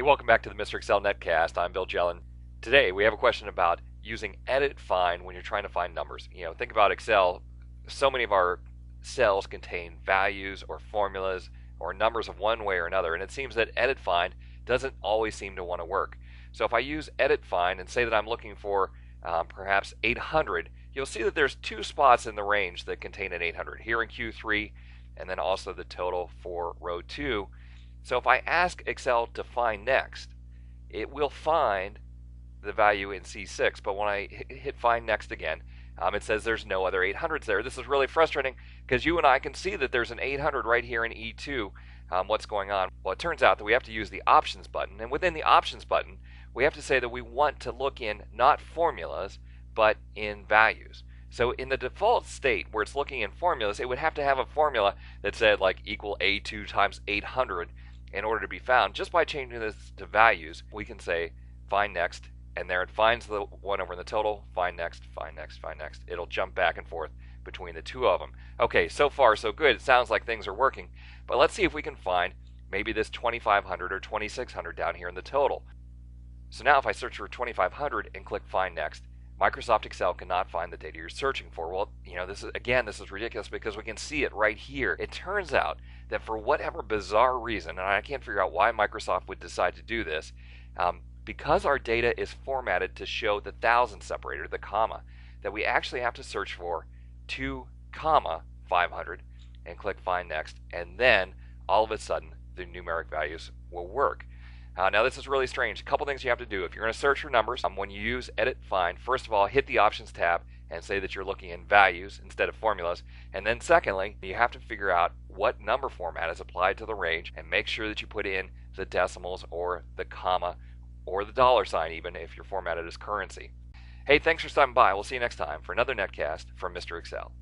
welcome back to the Mr. Excel Netcast. I'm Bill Jelen. Today we have a question about using edit find when you're trying to find numbers. Think about Excel. So many of our cells contain values or formulas or numbers of one way or another, and it seems that edit find doesn't always seem to want to work. So if I use edit find and say that I'm looking for perhaps 800, you'll see that there's two spots in the range that contain an 800, here in Q3 and then also the total for row 2. So if I ask Excel to find next, it will find the value in C6, but when I hit find next again, it says there's no other 800s there. This is really frustrating because you and I can see that there's an 800 right here in E2. What's going on? Well, it turns out that we have to use the options button, and within the options button, we have to say that we want to look in not formulas, but in values. So in the default state where it's looking in formulas, it would have to have a formula that said like equal A2 times 800 in order to be found. Just by changing this to values, we can say find next, and there it finds the one over in the total, find next, find next, find next. It'll jump back and forth between the two of them. Okay, so far so good. It sounds like things are working, but let's see if we can find maybe this 2500 or 2600 down here in the total. So now if I search for 2500 and click find next, Microsoft Excel cannot find the data you're searching for. Well, this is ridiculous because we can see it right here. It turns out that for whatever bizarre reason, and I can't figure out why Microsoft would decide to do this, because our data is formatted to show the thousand separator, the comma, that we actually have to search for 2, 500 and click find next, and then all of a sudden the numeric values will work. Now this is really strange. A couple things you have to do. If you're going to search for numbers, when you use edit find, first of all hit the options tab and say that you're looking in values instead of formulas, and then secondly you have to figure out what number format is applied to the range and make sure that you put in the decimals or the comma or the dollar sign even if you're formatted as currency. Hey, thanks for stopping by. We'll see you next time for another netcast from Mr. Excel.